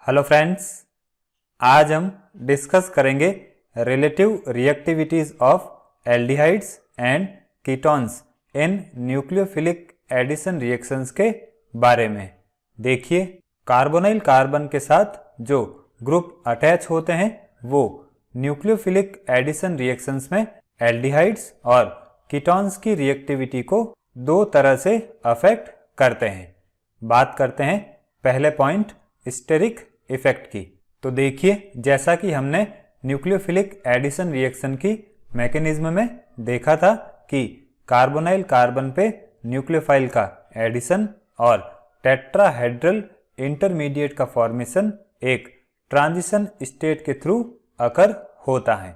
Hello friends, आज हम discuss करेंगे relative reactivities of aldehydes and ketones in nucleophilic addition reactions के बारे में। देखिए, कार्बोनाइल कार्बन के साथ जो ग्रुप अटैच होते हैं वो न्यूक्लियोफिलिक एडिशन रिएक्शंस में एल्डिहाइड्स और कीटोन्स की रिएक्टिविटी को दो तरह से अफेक्ट करते हैं। बात करते हैं पहले पॉइंट स्टेरिक इफेक्ट की। तो देखिए, जैसा कि हमने न्यूक्लियोफिलिक एडिशन रिएक्शन की मैकेनिज्म में देखा था कि कार्बोनाइल कार्बन पे न्यूक्लियोफाइल का एडिशन और टेट्राहेड्रल इंटरमीडिएट का फॉर्मेशन एक ट्रांजिशन स्टेट के थ्रू अकर होता है।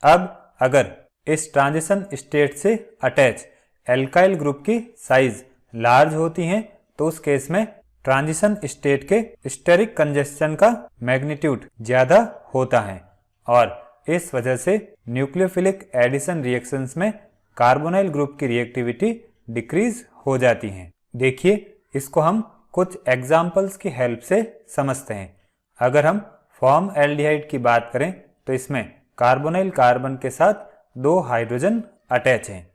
अब अगर इस ट्रांजिशन स्टेट से अटैच एल्काइल ग्रुप की साइज लार्ज होती है तो उस केस में ट्रांजिशन स्टेट के स्टेरिक कंजेशन का मैग्नीट्यूड ज्यादा होता है और इस वजह से न्यूक्लियोफिलिक एडिशन रिएक्शंस में कार्बोनाइल ग्रुप की रिएक्टिविटी डिक्रीज हो जाती है। देखिए, इसको हम कुछ एग्जाम्पल्स की हेल्प से समझते हैं। अगर हम फॉर्म एल्डिहाइड की बात करें तो इसमें कार्बोनाइल कार्बन के साथ दो हाइड्रोजन अटैच हैं।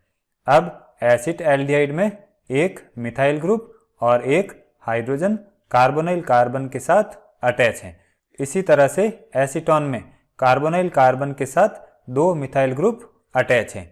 अब एसिड एल्डिहाइड में एक मिथाइल ग्रुप और एक हाइड्रोजन कार्बोनाइल कार्बन के साथ अटैच हैं। इसी तरह से एसीटोन में कार्बोनाइल कार्बन के साथ दो मिथाइल ग्रुप अटैच हैं।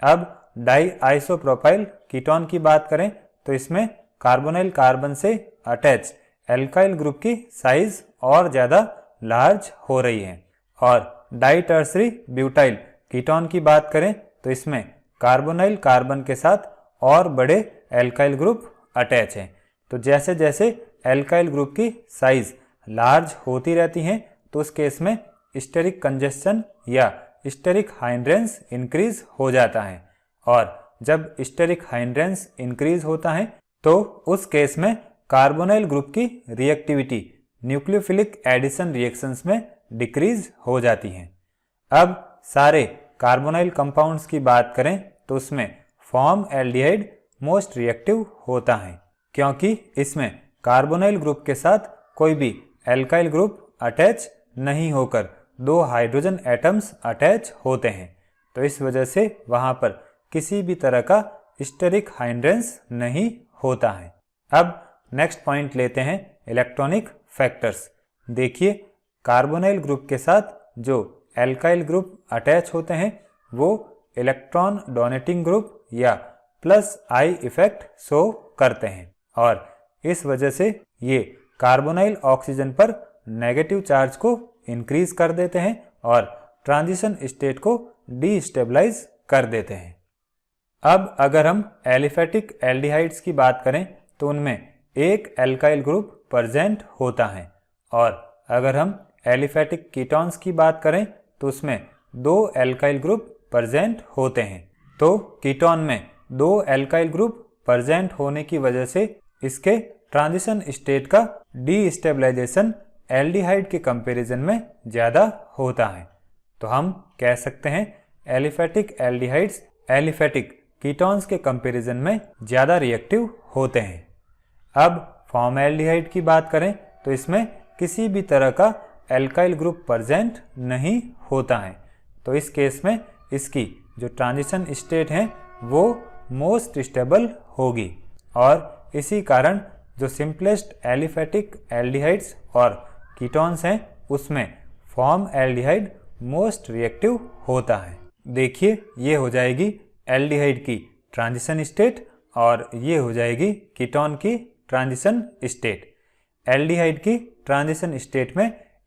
अब डाई आइसोप्रोपाइल कीटोन की बात करें तो इसमें कार्बोनाइल कार्बन से अटैच एल्काइल ग्रुप की साइज और ज़्यादा लार्ज हो रही है। और डाई टर्सरी ब्यूटाइल कीटोन की बात करें तो इसमें कार्बोनाइल कार्बन के साथ और बड़े एल्काइल ग्रुप अटैच हैं। तो जैसे जैसे एल्काइल ग्रुप की साइज लार्ज होती रहती हैं तो उस केस में स्टेरिक कंजेशन या स्टेरिक हाइंड्रेंस इंक्रीज हो जाता है। और जब स्टेरिक हाइंड्रेंस इंक्रीज होता है तो उस केस में कार्बोनाइल ग्रुप की रिएक्टिविटी न्यूक्लियोफिलिक एडिशन रिएक्शंस में डिक्रीज हो जाती है। अब सारे कार्बोनाइल कंपाउंड्स की बात करें तो उसमें फॉर्म एल्डिहाइड मोस्ट रिएक्टिव होता है, क्योंकि इसमें कार्बोनाइल ग्रुप के साथ कोई भी एल्काइल ग्रुप अटैच नहीं होकर दो हाइड्रोजन एटम्स अटैच होते हैं। तो इस वजह से वहां पर किसी भी तरह का स्टेरिक हाइंड्रेंस नहीं होता है। अब नेक्स्ट पॉइंट लेते हैं इलेक्ट्रॉनिक फैक्टर्स। देखिए, कार्बोनाइल ग्रुप के साथ जो एल्काइल ग्रुप अटैच होते हैं वो इलेक्ट्रॉन डोनेटिंग ग्रुप या प्लस आई इफेक्ट शो करते हैं और इस वजह से ये कार्बोनाइल ऑक्सीजन पर नेगेटिव चार्ज को इंक्रीज कर देते हैं और ट्रांजिशन स्टेट को डीस्टेबलाइज कर देते हैं। अब अगर हम एलिफेटिक एल्डिहाइड्स की बात करें तो उनमें एक एल्काइल ग्रुप प्रेजेंट होता है और अगर हम एलिफेटिक कीटोन्स की बात करें तो उसमें दो एल्काइल ग्रुप प्रेजेंट होते हैं। तो कीटोन में दो एल्काइल ग्रुप प्रेजेंट होने की वजह से इसके ट्रांजिशन स्टेट का डीस्टेबलाइजेशन एल्डिहाइड के कंपैरिजन में ज़्यादा होता है। तो हम कह सकते हैं एलिफेटिक एल्डिहाइड्स एलिफेटिक कीटोन्स के कंपैरिजन में ज़्यादा रिएक्टिव होते हैं। अब फॉर्म एल्डिहाइड की बात करें तो इसमें किसी भी तरह का एल्काइल ग्रुप प्रेजेंट नहीं होता है। तो इस केस में इसकी जो ट्रांजिशन स्टेट है वो मोस्ट स्टेबल होगी और इसी कारण जो सिंपलेस्ट एलिफेटिक एल्डिहाइड्स और कीटोन्स हैं उसमें फॉर्म एल्डिहाइड मोस्ट रिएक्टिव होता है। देखिए, ये हो जाएगी एल्डिहाइड की ट्रांजिशन स्टेट और ये हो जाएगी कीटोन की ट्रांजिशन स्टेट। एल्डिहाइड की ट्रांजिशन स्टेट में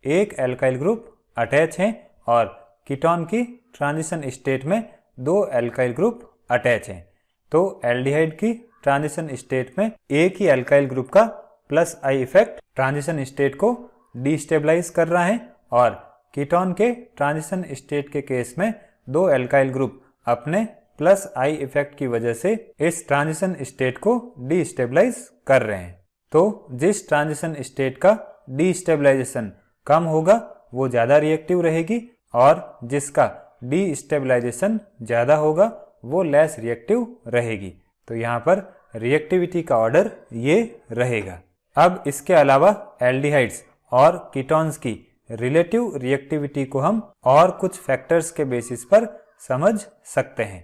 एक एल्काइल ग्रुप अटैच है और कीटोन की ट्रांजिशन स्टेट में दो एल्काइल ग्रुप अटैच हैं। तो एल्डिहाइड की ट्रांजिशन स्टेट में एक ही एल्काइल ग्रुप का plus I effect transition state को डीस्टेबलाइज कर रहा है और कीटोन के ट्रांजिशन स्टेट के केस में दो एल्काइल ग्रुप अपने प्लस आई इफेक्ट की वजह से इस ट्रांजिशन स्टेट को डीस्टेबलाइज कर रहे हैं। तो जिस ट्रांजिशन स्टेट का डीस्टेबलाइजेशन कम होगा वो ज़्यादा रिएक्टिव रहेगी और जिसका डीस्टेबलाइजेशन ज़्यादा होगा वो लेस रिएक्टिव रहेगी। तो यहाँ पर रिएक्टिविटी का ऑर्डर ये रहेगा। अब इसके अलावा एल्डिहाइड्स और कीटोन्स की रिलेटिव रिएक्टिविटी को हम और कुछ फैक्टर्स के बेसिस पर समझ सकते हैं।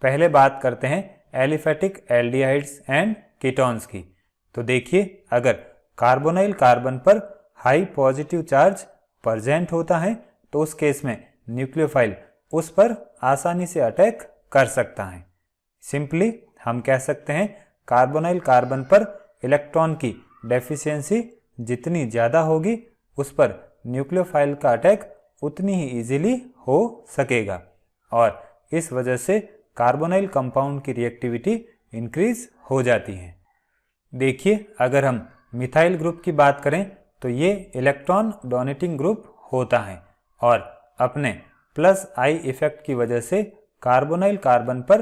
पहले बात करते हैं एलिफेटिक एल्डिहाइड्स एंड कीटोन्स की। तो देखिए, अगर कार्बोनाइल कार्बन पर हाई पॉजिटिव चार्ज प्रेजेंट होता है तो उस केस में न्यूक्लियोफाइल उस पर आसानी से अटैक कर सकता है। सिंपली हम कह सकते हैं कार्बोनाइल कार्बन पर इलेक्ट्रॉन की डेफिशिएंसी जितनी ज़्यादा होगी उस पर न्यूक्लियोफाइल का अटैक उतनी ही इजीली हो सकेगा और इस वजह से कार्बोनाइल कंपाउंड की रिएक्टिविटी इंक्रीज हो जाती है। देखिए, अगर हम मिथाइल ग्रुप की बात करें तो ये इलेक्ट्रॉन डोनेटिंग ग्रुप होता है और अपने प्लस आई इफेक्ट की वजह से कार्बोनाइल कार्बन पर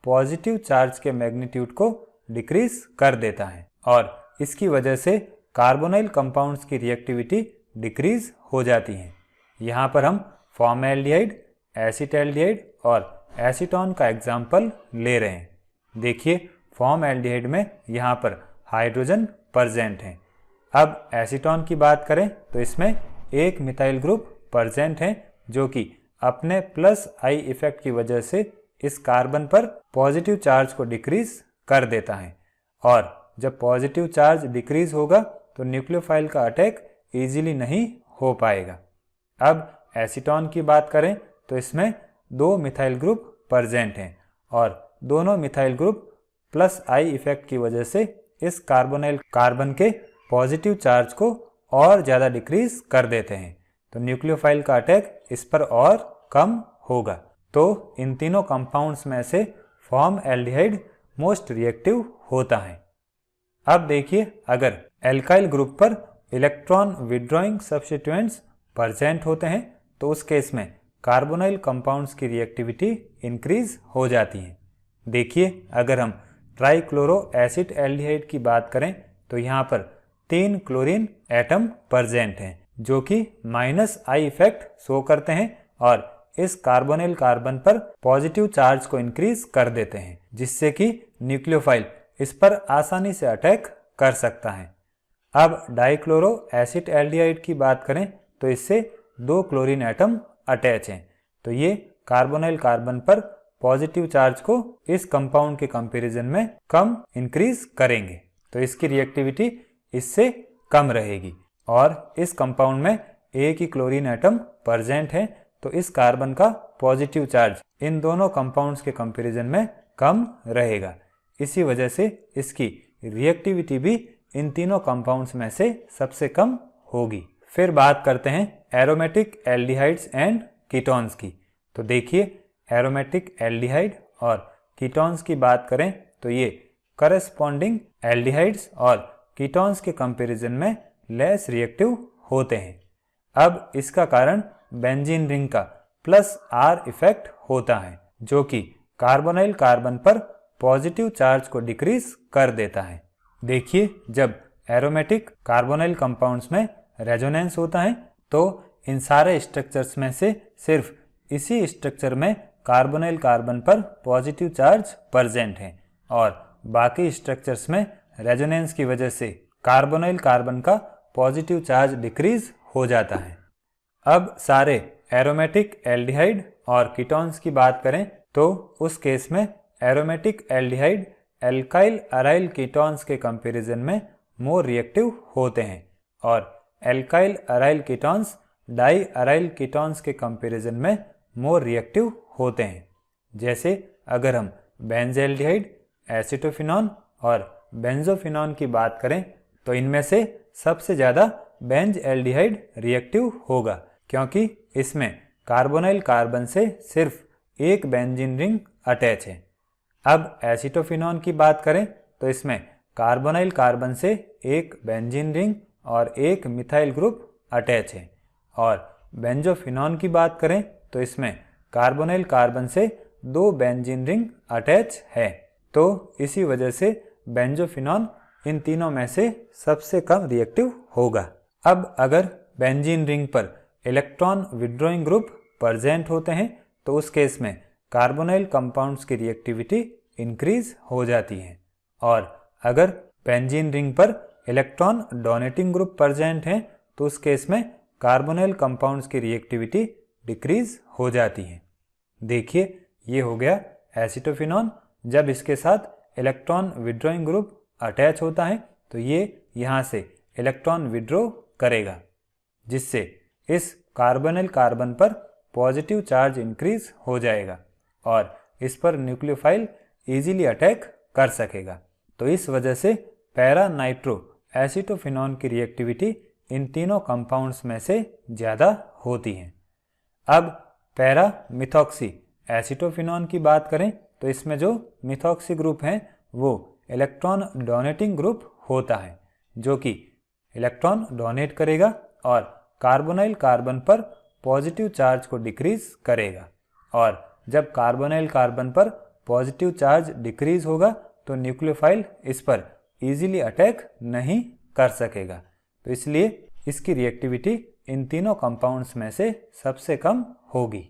पॉजिटिव चार्ज के मैग्नीट्यूड को डिक्रीज कर देता है और इसकी वजह से कार्बोनाइल कंपाउंड्स की रिएक्टिविटी डिक्रीज हो जाती है। यहाँ पर हम फॉर्मल्डिहाइड, एसिटल्डिहाइड और एसीटोन का एग्जाम्पल ले रहे हैं। देखिए, फॉर्मल्डिहाइड में यहाँ पर हाइड्रोजन प्रेजेंट है। अब एसीटोन की बात करें तो इसमें एक मिथाइल ग्रुप प्रेजेंट है जो कि अपने प्लस आई इफेक्ट की वजह से इस कार्बन पर पॉजिटिव चार्ज को डिक्रीज कर देता है और जब पॉजिटिव चार्ज डिक्रीज होगा तो न्यूक्लियोफाइल का अटैक इजीली नहीं हो पाएगा। अब एसीटोन की बात करें तो इसमें दो मिथाइल ग्रुप प्रेजेंट हैं और दोनों methyl group plus I effect की वजह से इस कार्बोनाइल कार्बन के पॉजिटिव चार्ज को और ज़्यादा डिक्रीज कर देते हैं तो न्यूक्लियोफाइल का अटैक इस पर और कम होगा। तो इन तीनों कंपाउंड्स में से फॉर्मल्डिहाइड मोस्ट रिएक्टिव होता है। अब देखिए, अगर एल्काइल ग्रुप पर इलेक्ट्रॉन विड्रॉइंग सब्स्टिट्यूएंट्स प्रेजेंट होते हैं तो उस केस में कार्बोनाइल कंपाउंड्स की रिएक्टिविटी इंक्रीज हो जाती है। देखिए, अगर हम ट्राइक्लोरो एसिड एल्डिहाइड की बात करें तो यहाँ पर 3 क्लोरीन एटम प्रेजेंट हैं जो कि माइनस आई इफेक्ट शो करते हैं और इस कार्बोनाइल कार्बन पर पॉजिटिव चार्ज को इंक्रीज कर देते हैं जिससे कि न्यूक्लियोफाइल इस पर आसानी से अटैक कर सकता है। अब डाइक्लोरो एसिड एल्डिहाइड की बात करें तो इससे 2 क्लोरीन एटम अटैच हैं तो ये कार्बोनाइल कार्बन पर पॉजिटिव चार्ज को इस कंपाउंड के कंपैरिजन में कम इंक्रीज करेंगे तो इसकी रिएक्टिविटी इससे कम रहेगी और इस कंपाउंड में एक ही क्लोरीन एटम प्रेजेंट है तो इस कार्बन का पॉजिटिव चार्ज इन दोनों कंपाउंड्स के कंपैरिजन में कम रहेगा। इसी वजह से इसकी रिएक्टिविटी भी इन तीनों कंपाउंड्स में से सबसे कम होगी। फिर बात करते हैं एरोमेटिक एल्डिहाइड्स एंड कीटोन्स की। तो देखिए, एरोमेटिक एल्डिहाइड और कीटोन्स की बात करें तो ये करस्पॉन्डिंग एल्डिहाइड्स और कीटोन्स के कंपैरिजन में लेस रिएक्टिव होते हैं। अब इसका कारण बेंजीन रिंग का प्लस आर इफेक्ट होता है जो कि कार्बोनाइल कार्बन पर पॉजिटिव चार्ज को डिक्रीज कर देता है। देखिए, जब एरोमेटिक कार्बोनाइल कंपाउंड्स में रेजोनेंस होता है तो इन सारे स्ट्रक्चर्स में से सिर्फ इसी स्ट्रक्चर में कार्बोनाइल कार्बन पर पॉजिटिव चार्ज प्रेजेंट है और बाकी स्ट्रक्चर्स में रेजोनेंस की वजह से कार्बोनाइल कार्बन का पॉजिटिव चार्ज डिक्रीज हो जाता है। अब सारे एरोमेटिक एल्डिहाइड और कीटोन्स की बात करें तो उस केस में aromatic aldehyde alkyl aryl ketones के कंपैरिजन में मोर रिएक्टिव होते हैं और alkyl aryl ketones di aryl ketones के कंपैरिजन में मोर रिएक्टिव होते हैं। जैसे अगर हम बेंज़ल्डिहाइड, एसिटोफिनॉन और बेंजोफिनॉन की बात करें तो इनमें से सबसे ज़्यादा बेंज़ल्डिहाइड रिएक्टिव होगा क्योंकि इसमें कार्बोनाइल कार्बन से सिर्फ एक बेंजीन रिंग अटैच है। अब एसिटोफिनॉन की बात करें तो इसमें कार्बोनाइल कार्बन से एक बेंजीन रिंग और एक मिथाइल ग्रुप अटैच है और बेंजोफिनॉन की बात करें तो इसमें कार्बोनाइल कार्बन से 2 बेंजीन रिंग अटैच है। तो इसी वजह से बेंजोफिनॉन इन तीनों में से सबसे कम रिएक्टिव होगा। अब अगर बेंजीन रिंग पर इलेक्ट्रॉन विड्रॉइंग ग्रुप प्रेजेंट होते हैं तो उस केस में कार्बोनाइल कंपाउंड्स की रिएक्टिविटी इंक्रीज हो जाती है और अगर बेंजीन रिंग पर इलेक्ट्रॉन डोनेटिंग ग्रुप प्रेजेंट हैं तो उस केस में कार्बोनिल कंपाउंड्स की रिएक्टिविटी डिक्रीज हो जाती है। देखिए ये हो गया एसिटोफिनॉन। जब इसके साथ इलेक्ट्रॉन विड्रॉइंग ग्रुप अटैच होता है तो ये यहाँ से इलेक्ट्रॉन विड्रॉ करेगा, जिससे इस कार्बोनिल कार्बन पर पॉजिटिव चार्ज इंक्रीज हो जाएगा और इस पर न्यूक्लियोफाइल इजीली अटैक कर सकेगा। तो इस वजह से पैरा नाइट्रो एसिटोफिनॉन की रिएक्टिविटी इन तीनों कंपाउंड्स में से ज़्यादा होती है। अब पैरा मिथॉक्सी एसिटोफिनॉन की बात करें तो इसमें जो मिथॉक्सी ग्रुप है वो इलेक्ट्रॉन डोनेटिंग ग्रुप होता है, जो कि इलेक्ट्रॉन डोनेट करेगा और कार्बोनाइल कार्बन पर पॉजिटिव चार्ज को डिक्रीज करेगा। और जब कार्बोनाइल कार्बन पर पॉजिटिव चार्ज डिक्रीज होगा तो न्यूक्लियोफाइल इस पर इजीली अटैक नहीं कर सकेगा। तो इसलिए इसकी रिएक्टिविटी इन तीनों कंपाउंड्स में से सबसे कम होगी।